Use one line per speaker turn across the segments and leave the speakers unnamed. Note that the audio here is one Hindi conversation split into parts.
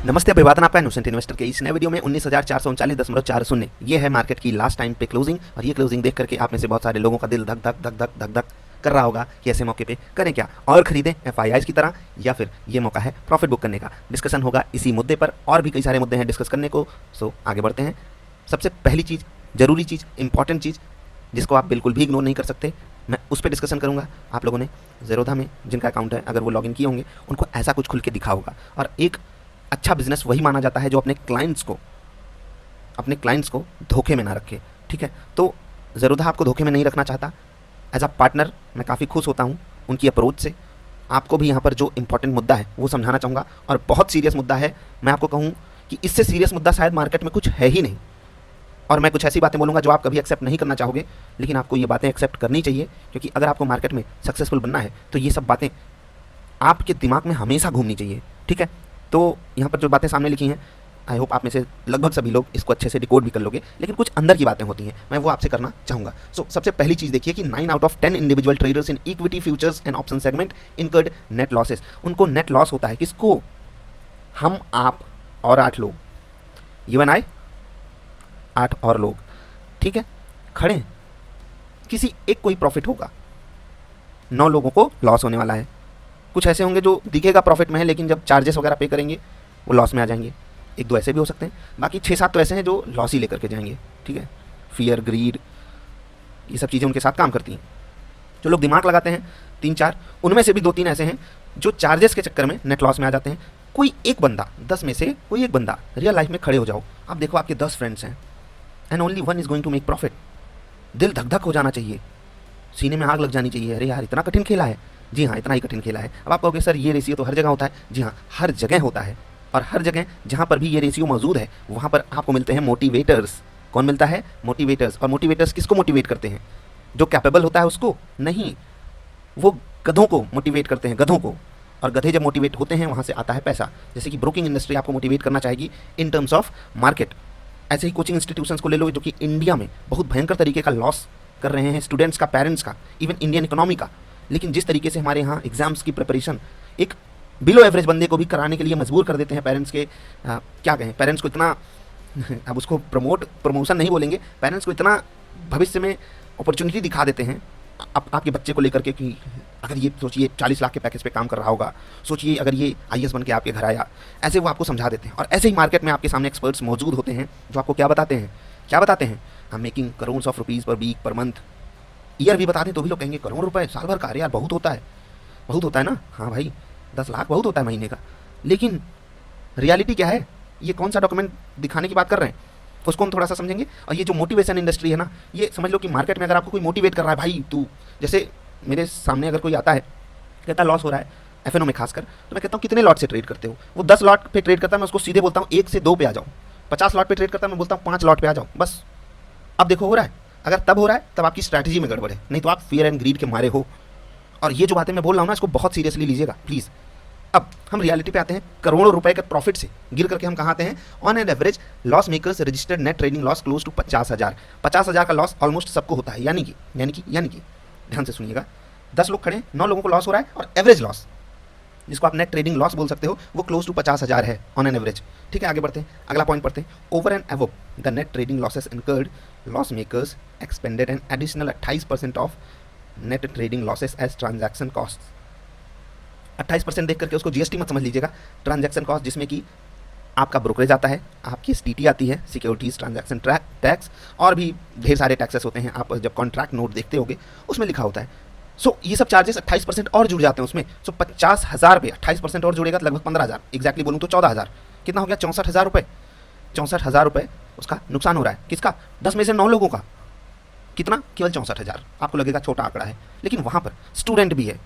नमस्ते, अभिवादन आपका इनोसेंट इन्वेस्टर के इस नए वीडियो में 19,439.40 ये है मार्केट की लास्ट टाइम पे क्लोजिंग। और ये क्लोजिंग देख करके आप में से बहुत सारे लोगों का दिल धक धक धक धक धक धक कर रहा होगा कि ऐसे मौके पे करें क्या, और खरीदें एफआईआईज की तरह, या फिर ये मौका है प्रॉफिट बुक करने का। डिस्कशन होगा इसी मुद्दे पर, और भी कई सारे मुद्दे हैं डिस्कस करने को। सो आगे बढ़ते हैं। सबसे पहली चीज़, जरूरी चीज़, इंपॉर्टेंट चीज़ जिसको आप बिल्कुल भी इग्नोर नहीं कर सकते, मैं उस पर डिस्कशन करूंगा। आप लोगों ने ज़ेरोधा में जिनका अकाउंट है, अगर वो लॉगिन किए होंगे, उनको ऐसा कुछ खुल के दिखा होगा। और एक अच्छा बिजनेस वही माना जाता है जो अपने क्लाइंट्स को धोखे में ना रखे। ठीक है, तो ज़ेरोधा आपको धोखे में नहीं रखना चाहता। एज अ पार्टनर मैं काफ़ी खुश होता हूँ उनकी अप्रोच से। आपको भी यहाँ पर जो इंपॉर्टेंट मुद्दा है वो समझाना चाहूँगा, और बहुत सीरियस मुद्दा है। मैं आपको कहूँ कि इससे सीरियस मुद्दा शायद मार्केट में कुछ है ही नहीं। और मैं कुछ ऐसी बातें बोलूँगा जो आप कभी एक्सेप्ट नहीं करना चाहोगे, लेकिन आपको ये बातें एक्सेप्ट करनी चाहिए, क्योंकि अगर आपको मार्केट में सक्सेसफुल बनना है तो ये सब बातें आपके दिमाग में हमेशा घूमनी चाहिए। ठीक है, तो यहाँ पर जो बातें सामने लिखी हैं, आई होप आप में से लगभग सभी लोग इसको अच्छे से डिकोड भी कर लोगे, लेकिन कुछ अंदर की बातें होती हैं, मैं वो आपसे करना चाहूँगा। सो सबसे पहली चीज़ देखिए कि 9 out of 10 individual traders in equity, futures and option segment incurred net losses. उनको नेट लॉस होता है। किसको? हम, आप और 8 लोग, यू एंड आई, 8 और लोग। ठीक है, खड़े हैं, किसी एक को ही प्रॉफिट होगा, 9 लोगों को लॉस होने वाला है। कुछ ऐसे होंगे जो दिखेगा प्रॉफिट में है, लेकिन जब चार्जेस वगैरह पे करेंगे वो लॉस में आ जाएंगे। 1-2 ऐसे भी हो सकते हैं, बाकी 6-7 तो ऐसे हैं जो लॉस ही लेकर के जाएंगे। ठीक है, फियर, ग्रीड, ये सब चीज़ें उनके साथ काम करती हैं। जो लोग दिमाग लगाते हैं 3-4, उनमें से भी 2-3 ऐसे हैं जो चार्जेस के चक्कर में नेट लॉस में आ जाते हैं। कोई एक बंदा, 10 में से कोई एक बंदा रियल लाइफ में खड़े हो जाओ, आप देखो आपके 10 फ्रेंड्स हैं and only one is going to make profit. दिल धक धक हो जाना चाहिए, सीने में आग लग जानी चाहिए। अरे यार, इतना कठिन खेला है। जी हाँ, इतना ही कठिन खेला है। अब आप कहोगे सर ये रेशियो तो हर जगह होता है। जी हाँ, हर जगह होता है, और हर जगह जहाँ पर भी ये रेशियो मौजूद है वहाँ पर आपको मिलते हैं मोटिवेटर्स। कौन मिलता है? मोटिवेटर्स। और मोटिवेटर्स किसको मोटिवेट करते हैं? जो कैपेबल होता है उसको नहीं, वो गधों को मोटिवेट करते हैं, गधों को। और गधे जब मोटिवेट होते हैं वहाँ से आता है पैसा। जैसे कि ब्रोकिंग इंडस्ट्री आपको मोटिवेट करना चाहेगी इन टर्म्स ऑफ मार्केट। ऐसे ही कोचिंग इंस्टीट्यूशंस को ले लो जो कि इंडिया में बहुत भयंकर तरीके का लॉस कर रहे हैं, स्टूडेंट्स का, पेरेंट्स का, इवन इंडियन इकोनॉमी का। लेकिन जिस तरीके से हमारे यहाँ एग्जाम्स की प्रिपरेशन एक बिलो एवरेज बंदे को भी कराने के लिए मजबूर कर देते हैं पेरेंट्स के, क्या कहें, पेरेंट्स को इतना अब उसको प्रमोशन नहीं बोलेंगे, पेरेंट्स को इतना भविष्य में अपॉर्चुनिटी दिखा देते हैं आपके बच्चे को लेकर के कि अगर ये सोचिए 40 लाख के पैकेज पे काम कर रहा होगा, सोचिए अगर ये आईएएस बन के आपके घर आया, ऐसे वो आपको समझा देते हैं। और ऐसे ही मार्केट में आपके सामने एक्सपर्ट्स मौजूद होते हैं जो आपको क्या बताते हैं, हम making crore of rupees per week, per month, year भी बता दें तो भी लोग कहेंगे करोड़ रुपए साल भर का। अरे यार, बहुत होता है ना। हाँ भाई, 10 लाख बहुत होता है महीने का। लेकिन रियलिटी क्या है? ये कौन सा डॉक्यूमेंट दिखाने की बात कर रहे हैं, उसको हम थोड़ा सा समझेंगे। और ये जो मोटिवेशन इंडस्ट्री है ना, ये समझ लो कि मार्केट में अगर आपको कोई मोटिवेट कर रहा है, भाई तू, जैसे मेरे सामने अगर कोई आता है कहता लॉस हो रहा है एफएनओ में खासकर, तो मैं कहता हूँ कितने लॉट से ट्रेड करते हो? वो 10 लॉट पे ट्रेड करता है, मैं उसको सीधे बोलता हूँ 1 से 2 पे आ जाओ। 50 लॉट पे ट्रेड करता है, मैं बोलता हूँ 5 लॉट पे आ जाओ, बस। अब देखो हो रहा है। अगर तब हो रहा है तब आपकी स्ट्रैटेजी में गड़बड़ है, नहीं तो आप फियर एंड ग्रीड के मारे हो। और ये जो बातें मैं बोल रहा हूँ ना, इसको बहुत सीरियसली लीजिएगा प्लीज़। अब हम रियलिटी पे आते हैं। करोड़ों रुपए के प्रॉफिट से गिर करके हम कहाँ आते हैं? On an average loss makers registered net trading loss close to 50,000। 50,000 का लॉस ऑलमोस्ट सबको होता है। यानी कि ध्यान से सुनिएगा, 10 लोग खड़े हैं, 9 लोगों को लॉस हो रहा है, और एवरेज लॉस, जिसको आप नेट ट्रेडिंग लॉस बोल सकते हो, वो क्लोज टू 50,000 है ऑन एन एवरेज। ठीक है, आगे बढ़ते हैं, अगला पॉइंट पढ़ते हैं। Over and above the net trading losses incurred, loss makers expended an additional 28% of net trading losses as transaction cost. 28% देख करके उसको जीएसटी मत समझ लीजिएगा, ट्रांजैक्शन कॉस्ट, जिसमें कि आपका ब्रोकरेज आता है, आपकी एसटीटी आती है, सिक्योरिटीज ट्रांजैक्शन टैक्स, और भी ढेर सारे टैक्सेस होते हैं। आप जब कॉन्ट्रैक्ट नोट देखते होगे उसमें लिखा होता है। सो ये सब चार्जेस 28% और जुड़ जाते हैं उसमें। सो 50,000 पे 28% और जुड़ेगा तो लगभग 15,000, एग्जैक्टली बोलूँ तो 14,000। कितना हो गया? 64,000 रुपये। 64,000 रुपये उसका नुकसान हो रहा है। किसका? 10 में से 9 लोगों का। कितना? केवल 64,000। आपको लगेगा छोटा आंकड़ा है, लेकिन वहाँ पर स्टूडेंट भी है,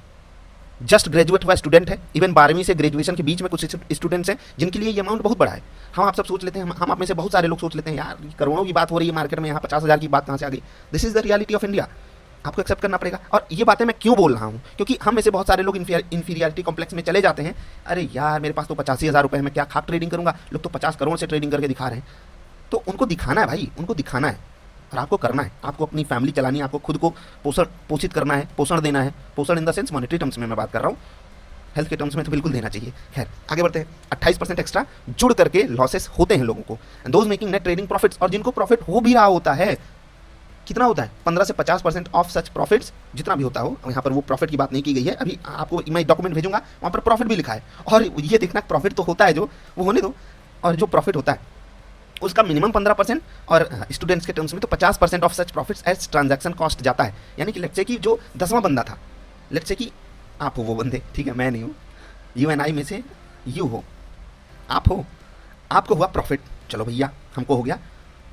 जस्ट ग्रेजुएट हुआ स्टूडेंट है, इवन 12वीं से ग्रेजुएशन के बीच में कुछ स्टूडेंट्स हैं जिनके लिए ये अमाउंट बहुत बड़ा है। हम आप सब सोच लेते हैं, हम आप में से बहुत सारे लोग सोच लेते हैं यार करोड़ों की बात हो रही है मार्केट में, यहाँ 50,000 की बात कहाँ से आ गई? This is the reality of India. आपको एक्सेप्ट करना पड़ेगा। और ये बातें मैं क्यों बोल रहा हूँ? क्योंकि हम में से बहुत सारे लोग इंफीरियरिटी कॉम्प्लेक्स में चले जाते हैं। अरे यार, मेरे पास तो 85,000 रुपये है, मैं क्या खाक ट्रेडिंग करूँगा? लोग तो 50 करोड़ से ट्रेडिंग करके दिखा रहे हैं। तो उनको दिखाना है भाई, उनको दिखाना है, और आपको करना है। आपको अपनी फैमिली चलानी है, आपको खुद को पोषित करना है, पोषण देना है। पोषण in the sense monetary terms में मैं बात कर रहा हूँ। हेल्थ के टर्म्स में तो बिल्कुल देना चाहिए। खैर आगे बढ़ते हैं। 28% एक्स्ट्रा जुड़ करके लॉसेस होते हैं लोगों को, those making net trading profits, और जिनको प्रॉफिट हो भी रहा होता है, कितना होता है 15 से 50% ऑफ सच प्रॉफिट्स, जितना भी होता हो। यहाँ पर वो प्रॉफिट की बात नहीं की गई है, अभी आपको मैं डॉक्यूमेंट भेजूंगा, वहाँ पर प्रॉफिट भी लिखा है। और ये देखना प्रॉफिट तो होता है जो वो होने दो, और जो प्रॉफिट होता है उसका मिनिमम 15% और स्टूडेंट्स के टर्म्स में तो 50% of such profits as transaction cost जाता है। यानी कि लेट्स से कि जो 10वां बंदा था, लेट्स से कि आप हो वो बंदे, ठीक है, मैं नहीं हूँ, यू एंड आई में से यू हो, आप हो, आपको हुआ प्रॉफिट, चलो भैया हमको हो गया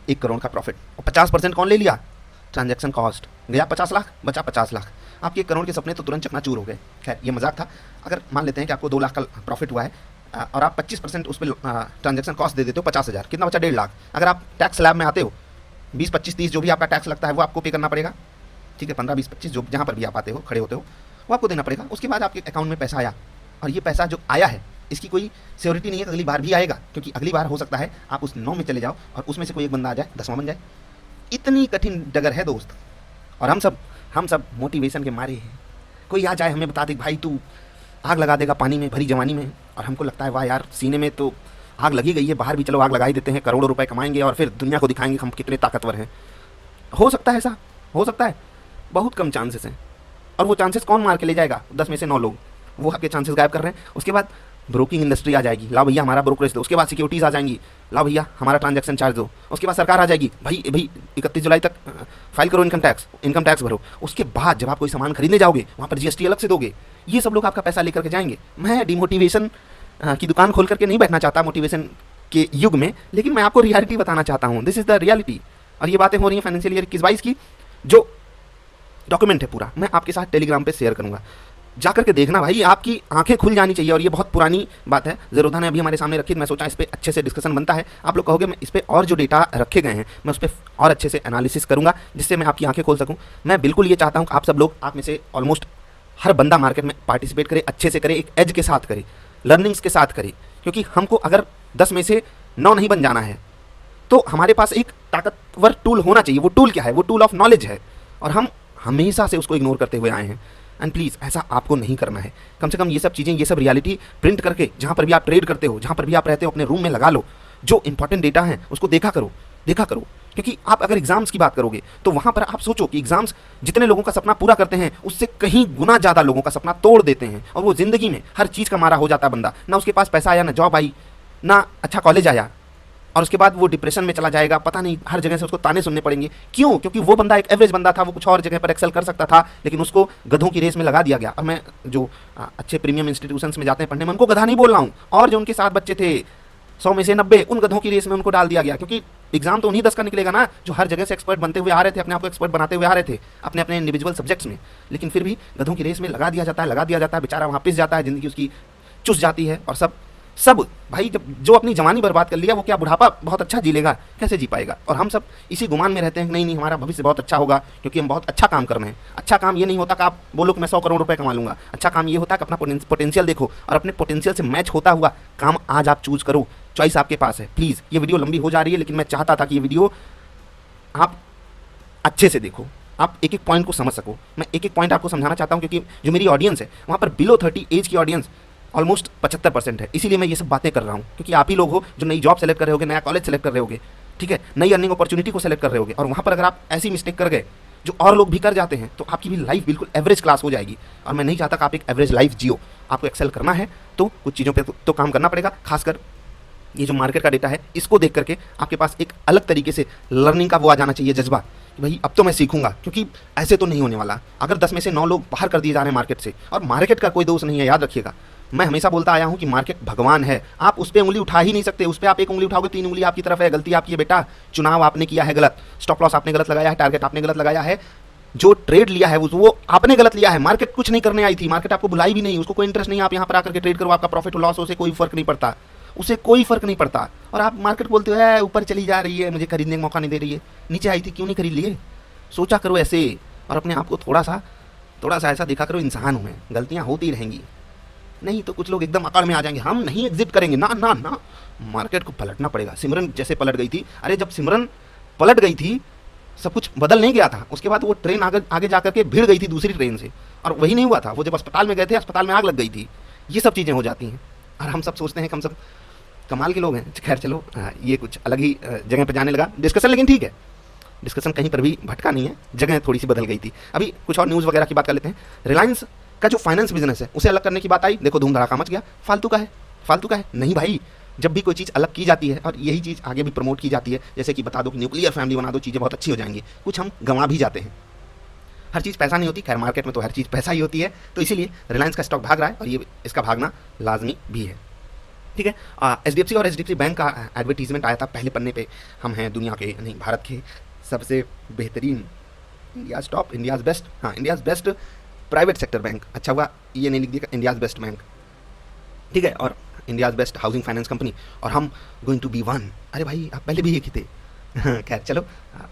1 करोड़ का प्रॉफिट, और 50% कौन ले लिया, ट्रांजैक्शन कॉस्ट, गया 50 लाख, बचा 50 लाख, आपके 1 करोड़ के सपने तो तुरंत चकनाचूर हो गए। खैर ये मजाक था। अगर मान लेते हैं कि आपको 2 लाख का प्रॉफिट हुआ है और आप 25% उस पर ट्रांजैक्शन कॉस्ट दे देते हो 50,000, कितना बचा 1.5 लाख। अगर आप टैक्स स्लैब में आते हो 20, 25, 30 जो भी आपका टैक्स लगता है वो आपको पे करना पड़ेगा, ठीक है, 15, 20, 25 जो जहाँ पर भी आप आते हो खड़े होते हो वो आपको देना पड़ेगा। उसके बाद आपके अकाउंट में पैसा आया, और ये पैसा जो आया है इसकी कोई सिक्योरिटी नहीं है कि अगली बार भी आएगा, क्योंकि अगली बार हो सकता है आप उस 9 में चले जाओ और उसमें से कोई एक बंदा आ जाए 10वां बन जाए। इतनी कठिन डगर है दोस्त, और हम सब मोटिवेशन के मारे हैं। कोई आ जाए हमें बता दे भाई तू आग लगा देगा पानी में भरी जवानी में, और हमको लगता है वाह यार सीने में तो आग लगी गई है, बाहर भी चलो आग लगा ही देते हैं, करोड़ों रुपए कमाएंगे और फिर दुनिया को दिखाएंगे हम कितने ताकतवर हैं। हो सकता है ऐसा, हो सकता है, बहुत कम चांसेस हैं। और वो चांसेस कौन मार के ले जाएगा, 10 में से 9 लोग, वो आपके चांसेस गायब कर रहे हैं। उसके बाद ब्रोकिंग इंडस्ट्री आ जाएगी, लाओ भैया हमारा ब्रोकरेज दो। उसके बाद सिक्योरिटीज आ जाएंगी, लाओ भैया हमारा ट्रांजैक्शन चार्ज दो। उसके बाद सरकार आ जाएगी, भाई 31 जुलाई तक फाइल करो इनकम टैक्स भरो। उसके बाद जब आप कोई सामान खरीदने जाओगे वहाँ पर जीएसटी अलग से दोगे। ये सब लोग आपका पैसा लेकर के जाएंगे। मैं डिमोटिवेशन की दुकान खोल करके नहीं बैठना चाहता मोटिवेशन के युग में, लेकिन मैं आपको रियलिटी बताना चाहता हूँ। This is the reality. और ये बातें हो रही हैं फाइनेंशियल ईयर 21-22 की, जो डॉक्यूमेंट है पूरा मैं आपके साथ टेलीग्राम पे शेयर करूंगा, जाकर के देखना भाई, आपकी आंखें खुल जानी चाहिए। और ये बहुत पुरानी बात है, ज़रूरत ने अभी हमारे सामने रखी, मैं सोचा इस पर अच्छे से डिस्कशन बनता है। आप लोग कहोगे मैं इस पर और जो डेटा रखे गए हैं मैं उस पर और अच्छे से एनालिसिस करूंगा, जिससे मैं आपकी आंखें खोल सकूं। मैं बिल्कुल ये चाहता हूं कि आप सब लोग, आप में से ऑलमोस्ट हर बंदा मार्केट में पार्टिसिपेट करे, अच्छे से करे, एक एज के साथ करे, लर्निंग्स के साथ करे, क्योंकि हमको अगर 10 में से 9 नहीं बन जाना है तो हमारे पास एक ताकतवर टूल होना चाहिए। वो टूल क्या है, वो टूल ऑफ नॉलेज है, और हम हमेशा से उसको इग्नोर करते हुए आए हैं। एंड प्लीज़ ऐसा आपको नहीं करना है। कम से कम ये सब चीज़ें, ये सब रियलिटी प्रिंट करके जहाँ पर भी आप ट्रेड करते हो, जहाँ पर भी आप रहते हो, अपने रूम में लगा लो। जो इंपॉर्टेंट डेटा है उसको देखा करो। क्योंकि आप अगर एग्जाम्स की बात करोगे तो वहाँ पर आप सोचो कि एग्जाम्स जितने लोगों का सपना पूरा करते हैं उससे कहीं गुना ज़्यादा लोगों का सपना तोड़ देते हैं। और वो ज़िंदगी में हर चीज़ का मारा हो जाता है बंदा, ना उसके पास पैसा आया, ना जॉब आई, ना अच्छा कॉलेज आया, और उसके बाद वो डिप्रेशन में चला जाएगा। पता नहीं हर जगह से उसको ताने सुनने पड़ेंगे। क्यों? क्योंकि वो बंदा एक एवरेज बंदा था, वो कुछ और जगह पर एक्सेल कर सकता था, लेकिन उसको गधों की रेस में लगा दिया गया। और मैं जो अच्छे प्रीमियम इंस्टीट्यूशंस में जाते हैं पढ़ने में, उनको गधा नहीं बोल रहा हूँ, और जो उनके साथ बच्चे थे 100 में से 90, उन गधों की रेस में उनको डाल दिया गया। क्योंकि एग्जाम तो उन्हीं 10 का निकलेगा ना, जो हर जगह से एक्सपर्ट बनते हुए आ रहे थे, अपने आप को एक्सपर्ट बनाते हुए आ रहे थे अपने अपने इंडिविजुअल सब्जेक्ट्स में, लेकिन फिर भी गधों की रेस में लगा दिया जाता है, बेचारा वहाँ पिस जाता है, जिंदगी उसकी चुस जाती है। और सब भाई, जब जो अपनी जवानी बर्बाद कर लिया वो क्या बुढ़ापा बहुत अच्छा जी लेगा, कैसे जी पाएगा? और हम सब इसी गुमान में रहते हैं कि नहीं हमारा भविष्य बहुत अच्छा होगा, क्योंकि हम बहुत अच्छा काम कर रहे हैं। अच्छा काम ये नहीं होता कि आप बोलो कि मैं 100 करोड़ रुपए कमा लूंगा। अच्छा काम ये होता है कि अपना पोटेंशियल देखो और अपने पोटेंशियल से मैच होता हुआ काम आज आप चूज करो। चॉइस आपके पास है। प्लीज़, ये वीडियो लंबी हो जा रही है, लेकिन मैं चाहता था कि ये वीडियो आप अच्छे से देखो, आप एक एक पॉइंट को समझ सको। मैं एक एक पॉइंट आपको समझाना चाहता हूँ, क्योंकि जो मेरी ऑडियंस है वहाँ पर बिलो 30 एज की ऑडियंस ऑलमोस्ट 75% है। इसीलिए मैं ये सब बातें कर रहा हूँ, क्योंकि आप ही लोग हो जो नई जॉब सेलेक्ट कर रहे होगे, नया कॉलेज सेलेक्ट कर रहे होगे, ठीक है, नई अर्निंग अपॉर्चुनिटी को सेलेक्ट कर रहे होगे। और वहाँ पर अगर आप ऐसी मिस्टेक कर गए जो और लोग भी कर जाते हैं, तो आपकी भी लाइफ बिल्कुल एवरेज क्लास हो जाएगी। और मैं नहीं चाहता कि आप एक एवरेज लाइफ जियो। आपको एक्सेल करना है तो कुछ चीज़ों पर तो काम करना पड़ेगा। खासकर ये जो मार्केट का डेटा है, इसको देख करके आपके पास एक अलग तरीके से लर्निंग का वो आ जाना चाहिए जज्बा कि भाई अब तो मैं सीखूंगा, क्योंकि ऐसे तो नहीं होने वाला। अगर 10 में से 9 लोग बाहर कर दिए जा रहे हैं मार्केट से, और मार्केट का कोई दोष नहीं है, याद रखिएगा। मैं हमेशा बोलता आया हूं कि मार्केट भगवान है, आप उस पर उंगली उठा ही नहीं सकते। उस पर आप एक उंगली उठाओगे 3 उंगली आपकी तरफ है। गलती आपकी है बेटा, चुनाव आपने किया है गलत, स्टॉप लॉस आपने गलत लगाया है, टारगेट आपने गलत लगाया है, जो ट्रेड लिया है वो आपने गलत लिया है। मार्केट कुछ नहीं करने आई थी, मार्केट आपको बुलाई भी नहीं, उसको कोई इंटरेस्ट नहीं। आप यहाँ पर आकर के ट्रेड करो, आपका प्रॉफिट लॉस हो, कोई फर्क नहीं पड़ता, उसे कोई फर्क नहीं पड़ता। और आप मार्केट बोलते हो है ऊपर चली जा रही है, मुझे खरीदने का मौका नहीं दे रही है, नीचे आई थी क्यों नहीं खरीद लिए? सोचा करो ऐसे, और अपने आप को थोड़ा सा ऐसा देखा करो, इंसान हूँ मैं, गलतियाँ होती रहेंगी। नहीं तो कुछ लोग एकदम अकड़ में आ जाएंगे, हम नहीं एग्जिट करेंगे। ना ना ना, मार्केट को पलटना पड़ेगा। सिमरन जैसे पलट गई थी, अरे जब सिमरन पलट गई थी सब कुछ बदल नहीं गया था। उसके बाद वो ट्रेन आगे जाकर के भिड़ गई थी दूसरी ट्रेन से, और वही नहीं हुआ था। वो जब अस्पताल में गए थे, अस्पताल में आग लग गई थी। ये सब चीज़ें हो जाती हैं और हम सब सोचते हैं कि हम सब कमाल के लोग हैं। खैर चलो, ये कुछ अलग ही जगह पर जाने लगा डिस्कशन, लेकिन ठीक है, डिस्कशन कहीं पर भी भटका नहीं है, जगह थोड़ी सी बदल गई थी। अभी कुछ और न्यूज़ वगैरह की बात कर लेते हैं। रिलायंस का जो फाइनेंस बिजनेस है उसे अलग करने की बात आई, देखो धूम धड़ाका मच गया। फालतू का है, फालतू का है नहीं भाई। जब भी कोई चीज़ अलग की जाती है और यही चीज़ आगे भी प्रमोट की जाती है, जैसे कि बता दो कि न्यूक्लियर फैमिली बना दो, चीज़ें बहुत अच्छी हो जाएंगी, कुछ हम गंवा भी जाते हैं। हर चीज़ पैसा नहीं होती, खैर मार्केट में तो हर चीज़ पैसा ही होती है, तो इसीलिए रिलायंस का स्टॉक भाग रहा है और ये इसका भागना लाजमी भी है। ठीक है, HDFC और HDFC बैंक का एडवर्टीजमेंट आया था पहले पन्ने पे, हम हैं दुनिया के नहीं भारत के सबसे बेहतरीन, इंडियाज़ टॉप, इंडियाज़ बेस्ट, हाँ India's best private sector bank. अच्छा हुआ ये नहीं लिख दिया इंडियाज़ बेस्ट बैंक, ठीक है, और India's best housing finance company, और हम गोइंग टू बी वन। अरे भाई आप पहले भी एक ही थे। खैर चलो,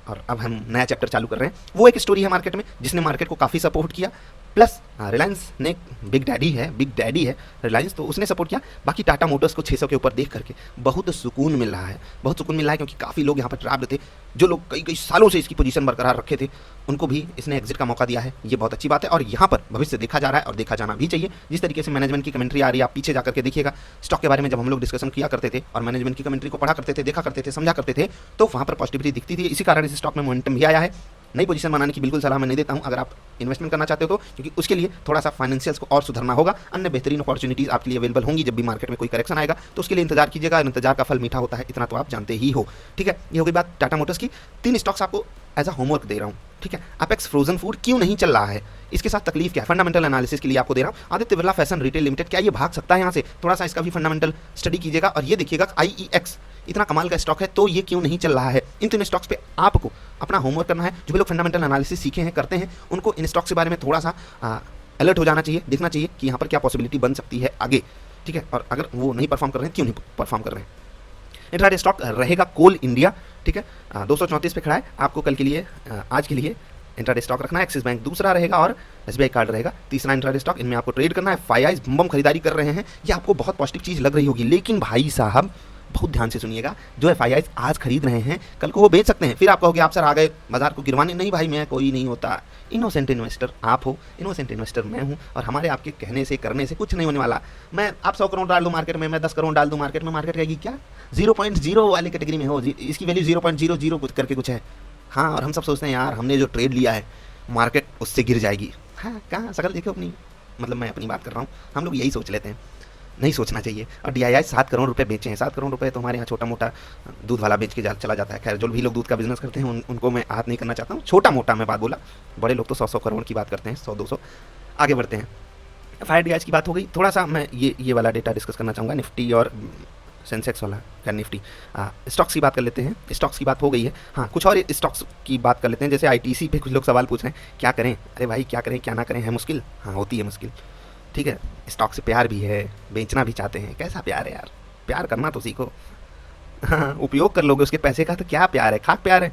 और अब हम नया चैप्टर चालू कर रहे हैं। वो एक स्टोरी है मार्केट में जिसने मार्केट को काफ़ी सपोर्ट किया, प्लस रिलायंस ने बिग डैडी है रिलायंस, तो उसने सपोर्ट किया। बाकी टाटा मोटर्स को 600 के ऊपर देख करके बहुत सुकून मिल रहा है, बहुत सुकून मिल रहा है, क्योंकि काफ़ी लोग यहाँ पर ट्रैप्ड थे, जो लोग कई सालों से इसकी पोजीशन बरकरार रखे थे, उनको भी इसने एग्जिट का मौका दिया है। ये बहुत अच्छी बात है और यहाँ पर भविष्य देखा जा रहा है और देखा जाना भी चाहिए। जिस तरीके से मैनेजमेंट की कमेंट्री आ रही है, आप पीछे जाकर के देखिएगा, स्टॉक के बारे में जब हम लोग डिस्कशन किया करते थे और मैनेजमेंट की कमेंट्री को पढ़ा करते थे, देखा करते थे, समझा करते थे, तो वहाँ पर पॉजिटिविटी दिखती थी। इसी कारण इस स्टॉक में मोमेंटम भी आया है। नई पोजीशन बनाने की बिल्कुल सलाह मैं नहीं देता हूं अगर आप इन्वेस्टमेंट करना चाहते हो तो, क्योंकि उसके लिए थोड़ा सा फाइनेंशियल्स को और सुधारना होगा। अन्य बेहतरीन अपॉर्चुनिटीज़ आपके लिए अवेलेबल होंगी जब भी मार्केट में कोई करेक्शन आएगा, तो उसके लिए इंतजार कीजिएगा। इंतजार का फल मीठा होता है, इतना तो आप जानते ही हो। ठीक है, ये हो गई बात टाटा मोटर्स की। 3 स्टॉक्स आपको एज अ होमवर्क दे रहा हूँ, ठीक है। अपेक्स फ्रोजन फूड क्यों नहीं चल रहा है, इसके साथ तकलीफ क्या है, फंडामेंटल एनालिसिस के लिए आपको दे रहा हूँ। Aditya Birla fashion retail limited, क्या ये भाग सकता है यहाँ से, थोड़ा सा इसका भी फंडामेंटल स्टडी कीजिएगा और ये देखिएगा IEX इतना कमाल का स्टॉक है तो ये क्यों नहीं चल रहा है। इन 3 स्टॉक्स पे आपको अपना होमवर्क करना है। जो भी लोग फंडामेंटल एनालिसिस सीखे हैं, करते हैं, उनको इन स्टॉक्स के बारे में थोड़ा सा अलर्ट हो जाना चाहिए, देखना चाहिए कि यहाँ पर क्या पॉसिबिलिटी बन सकती है आगे, ठीक है। और अगर वो नहीं परफॉर्म कर रहे हैं, क्यों नहीं परफॉर्म कर रहे हैं। इंट्राडे स्टॉक रहेगा कोल इंडिया, ठीक है, 234 पे खड़ा है। आपको कल के लिए, आज के लिए इंट्राडे स्टॉक रखना है। एक्सिस बैंक दूसरा रहेगा और SBI कार्ड रहेगा तीसरा इंट्राडे स्टॉक। इनमें आपको ट्रेड करना है। 5 आइज बम खरीदारी कर रहे हैं, ये आपको बहुत पॉजिटिव चीज़ लग रही होगी, लेकिन भाई साहब बहुत ध्यान से सुनिएगा, जो 5 आइज आज खरीद रहे हैं कल को वो बेच सकते हैं। फिर आप कहोगे आप सर आ गए बाजार को गिरवाने, नहीं भाई मैं कोई नहीं होता। इनोसेंट इन्वेस्टर आप हो, इनोसेंट इन्वेस्टर मैं हूँ, और हमारे आपके कहने से करने से कुछ नहीं होने वाला। मैं आप 100 करोड़ डाल दूँ मार्केट में, मैं 10 करोड़ डाल दूँ मार्केट में, मार्केट कहेगी क्या 0.0 वाले कैटेगरी में हो, इसकी वैल्यू 0.00 कुछ करके कुछ है। हाँ, और हम सब सोचते हैं यार हमने जो ट्रेड लिया है मार्केट उससे गिर जाएगी। हाँ, कहाँ शकल देखो अपनी, मतलब मैं अपनी बात कर रहा हूँ, हम लोग यही सोच लेते हैं, नहीं सोचना चाहिए। और DII 7 करोड़ रुपए बेचे हैं। 7 करोड़ रुपए तो हमारे यहाँ छोटा मोटा दूध वाला बेच के चला जाता है। खैर जो भी लोग दूध का बिजनेस करते हैं उनको मैं हाथ नहीं करना चाहता हूँ, छोटा मोटा मैं बात बोला, बड़े लोग तो 100 करोड़ की बात करते हैं, 100-200। आगे बढ़ते हैं। FIDIs की बात हो गई, थोड़ा सा मैं ये वाला डेटा डिस्कस करना चाहूँगा, निफ्टी और सेंसेक्स वाला, क्या निफ्टी। स्टॉक्स की बात कर लेते हैं। स्टॉक्स की बात हो गई है, हाँ कुछ और स्टॉक्स की बात कर लेते हैं। जैसे ITC पे कुछ लोग सवाल पूछ रहे हैं क्या करें, अरे भाई क्या करें क्या ना करें, है मुश्किल, हाँ होती है मुश्किल, ठीक है। स्टॉक से प्यार भी है, बेचना भी चाहते हैं, कैसा प्यार है यार, प्यार करना तो सीखो। हाँ, उपयोग कर लोगे उसके पैसे का तो क्या प्यार है, खाक प्यार है।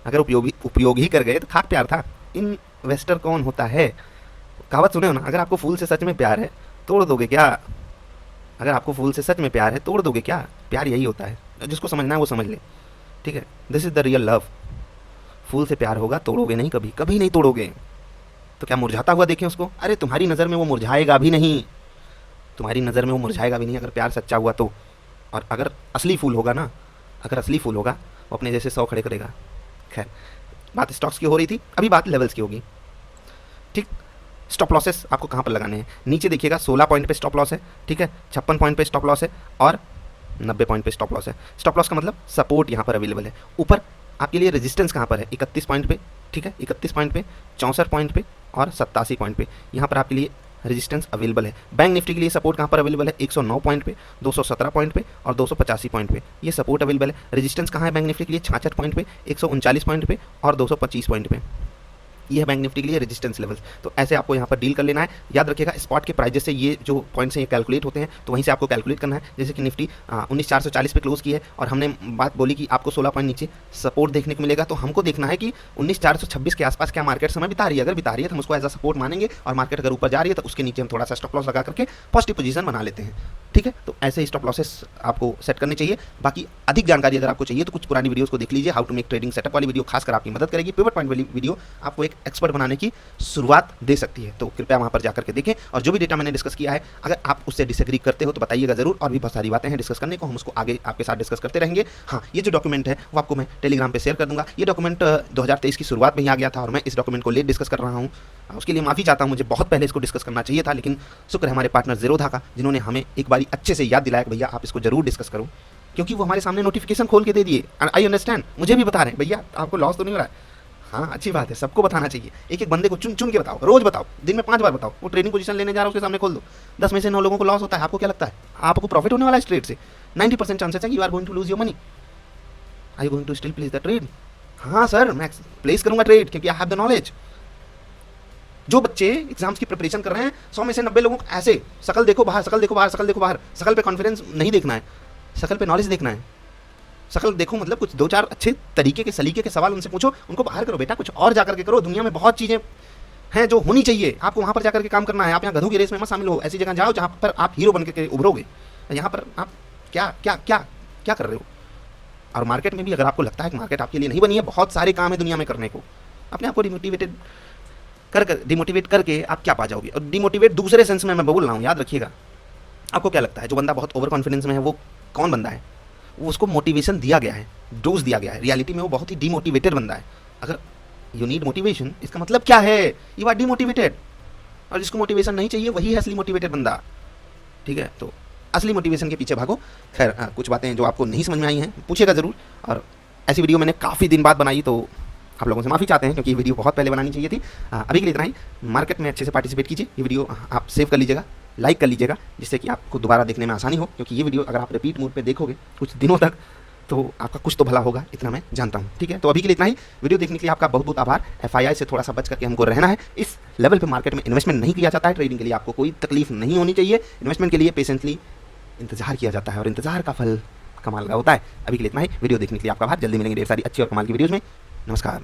अगर उपयोग ही कर गए तो खाक प्यार था। इन्वेस्टर कौन होता है, कहावत सुने हो ना, अगर आपको फूल से सच में प्यार है तोड़ दोगे क्या, अगर आपको फूल से सच में प्यार है तोड़ दोगे क्या। प्यार यही होता है, जिसको समझना है वो समझ ले, ठीक है। This is the real love. फूल से प्यार होगा, तोड़ोगे नहीं, कभी कभी नहीं तोड़ोगे। तो क्या मुरझाता हुआ देखें उसको, अरे तुम्हारी नज़र में वो मुरझाएगा भी नहीं, तुम्हारी नज़र में वो मुरझाएगा भी नहीं अगर प्यार सच्चा हुआ तो। और अगर असली फूल होगा ना, अगर असली फूल होगा वो अपने जैसे 100 खड़े करेगा। खैर बात स्टॉक्स की हो रही थी, अभी बात लेवल्स की होगी, ठीक। स्टॉप लॉसेस आपको कहाँ पर लगाने हैं, नीचे देखिएगा 16 पॉइंट पे स्टॉप लॉस है, ठीक है, 56 पॉइंट पे स्टॉप लॉस है और 90 पॉइंट पे स्टॉप लॉस है। स्टॉप लॉस का मतलब सपोर्ट यहाँ पर अवेलेबल है। ऊपर आपके लिए रेजिस्टेंस कहाँ पर है, 31 पॉइंट पे, ठीक है, 31 पॉइंट पे, 64 पॉइंट पे और 87 पॉइंट पे, यहाँ पर आपके लिए रेजिस्टेंस अवेलेबल है। बैंक निफ्टी के लिए सपोर्ट कहाँ पर अवेलेबल है, 109 पॉइंट पे, 217 पॉइंट पे और 285 पॉइंट पे, ये सपोर्ट अवेलेबल है। रेजिस्टेंस कहाँ है बैंक निफ्टी के लिए, 66 पॉइंट पे, 139 पॉइंट पे और 225 पॉइंट पे, ये है बैंक निफ्टी के लिए रेजिस्टेंस लेवल्स। तो ऐसे आपको यहाँ पर डील कर लेना है। याद रखिएगा स्पॉट के प्राइजेस से ये जो पॉइंट्स हैं ये कैलकुलेट होते हैं, तो वहीं से आपको कैलकुलेट करना है। जैसे कि निफ्टी 19,440 पे क्लोज की है और हमने बात बोली कि आपको 16 पॉइंट नीचे सपोर्ट देखने को मिलेगा, तो हमको देखना है कि 19,426 के आसपास क्या मार्केट समय बिता रही है। अगर बिता रही है तो हम उसको एज अ सपोर्ट मानेंगे, और मार्केट अगर ऊपर जा रही है तो उसके नीचे हम थोड़ा सा स्टॉप लॉस लगा करके पॉजिटिव पोजीशन बना लेते हैं, ठीक है। तो ऐसे ही स्टॉप लॉसेस आपको सेट करने चाहिए। बाकी अधिक जानकारी अगर आपको चाहिए तो कुछ पुरानी वीडियोस को देख लीजिए। How to make trading setup वाली वीडियो खासकर आपकी मदद करेगी। पिवट पॉइंट वाली वीडियो आपको एक एक्सपर्ट बनाने की शुरुआत दे सकती है। तो कृपया वहाँ पर जाकर के देखें, और जो भी डेटा मैंने डिस्कस किया है अगर आप उससे डिसएग्री करते हो तो बताइएगा ज़रूर, और भी बहुत सारी बातें हैं डिस्कस करने को, हम उसको आगे आपके साथ डिस्कस करते रहेंगे। हाँ, ये जो डॉक्यूमेंट है वो आपको मैं टेलीग्राम पर शेयर कर दूँगा। ये डॉक्यूमेंट 2023 की शुरुआत में ही आ गया था और मैं इस डॉक्यूमेंट को लेट डिस्कस कर रहा हूँ, उसके लिए माफ़ी चाहता हूँ। मुझे बहुत पहले इसको डिस्कस करना चाहिए था, लेकिन शुक्र है हमारे पार्टनर ज़ीरोधा का, जिन्होंने हमें एक बारी अच्छे से याद दिलाया कि भैया आप इसको जरूर डिस्कस करो, क्योंकि वो हमारे सामने नोटिफिकेशन खोल के दे दिए। आई अंडरस्टैंड, मुझे भी बता रहे हैं भैया आपको लॉस तो नहीं हो रहा है। हाँ, अच्छी बात है, सबको बताना चाहिए। एक एक बंदे को चुन चुन के बताओ, रोज बताओ, दिन में 5 बार बताओ। वो ट्रेडिंग पोजीशन लेने जा रहा है उसके सामने खोल दो, 10 में से 9 लोगों को लॉस होता है। आपको क्या लगता है आपको प्रॉफिट होने वाला है इस ट्रेड से? 90% चांसेस है कि you are going to lose your money. Are you going to still place the trade? हाँ सर, मैं प्लेस करूंगा ट्रेड क्योंकि आई हैव द नॉलेज। जो बच्चे एग्जाम्स की प्रिपरेशन कर रहे हैं, 100 में से 90 लोगों को ऐसे शकल देखो बाहर, शकल देखो बाहर, शकल देखो बाहर। शकल पे कॉन्फिडेंस नहीं देखना है, शकल पे नॉलेज देखना है। शकल देखो मतलब कुछ 2-4 अच्छे तरीके के सलीके के सवाल उनसे पूछो, उनको बाहर करो बेटा, कुछ और जाकर के करो। दुनिया में बहुत चीज़ें हैं जो होनी चाहिए, आपको वहाँ पर जाकर के काम करना है। आप यहाँ गधों की रेस में मत शामिल हो, ऐसी जगह जाओ जहाँ पर आप हीरो बन के उभरोगे। यहाँ पर आप क्या क्या क्या क्या कर रहे हो? और मार्केट में भी अगर आपको लगता है कि मार्केट आपके लिए नहीं बनी है, बहुत सारे काम है दुनिया में करने को, अपने आप को डिमोटिवेट करके आप क्या पा जाओगे? और डिमोटिवेट दूसरे सेंस में मैं बोल रहा हूँ, याद रखिएगा। आपको क्या लगता है जो बंदा बहुत ओवर कॉन्फिडेंस में है वो कौन बंदा है? वो उसको मोटिवेशन दिया गया है, डोज दिया गया है। रियलिटी में वो बहुत ही डिमोटिवेटेड बंदा है। अगर यू नीड मोटिवेशन, इसका मतलब क्या है? You are demotivated. और जिसको मोटिवेशन नहीं चाहिए वही है असली मोटिवेटेड बंदा, ठीक है? तो असली मोटिवेशन के पीछे भागो। खैर, कुछ बातें जो आपको नहीं समझ में आई हैं पूछिएगा ज़रूर। और ऐसी वीडियो मैंने काफ़ी दिन बाद बनाई, तो आप लोगों से माफ़ी चाहते हैं क्योंकि ये वीडियो बहुत पहले बनानी चाहिए थी। अभी के लिए इतना ही। मार्केट में अच्छे से पार्टिसिपेट कीजिए। ये वीडियो आप सेव कर लीजिएगा, लाइक कर लीजिएगा, जिससे कि आपको दोबारा देखने में आसानी हो। क्योंकि ये वीडियो अगर आप रिपीट मोड पे देखोगे कुछ दिनों तक तो आपका कुछ तो भला होगा, इतना मैं जानता हूँ, ठीक है? तो अभी के लिए इतना ही। वीडियो देखने के लिए आपका बहुत बहुत आभार। FII से थोड़ा सा बच करके हमको रहना है। इस लेवल पे मार्केट में इन्वेस्टमेंट नहीं किया जाता है। ट्रेडिंग के लिए आपको कोई तकलीफ नहीं होनी चाहिए। इन्वेस्टमेंट के लिए पेशेंटली इंतजार किया जाता है और इंतजार का फल कमाल का होता है। अभी के लिए इतना ही। वीडियो देखने के लिए आपका आभार। जल्दी मिलेंगे ढेर सारी अच्छी और कमाल की वीडियोज़ में। नमस्कार।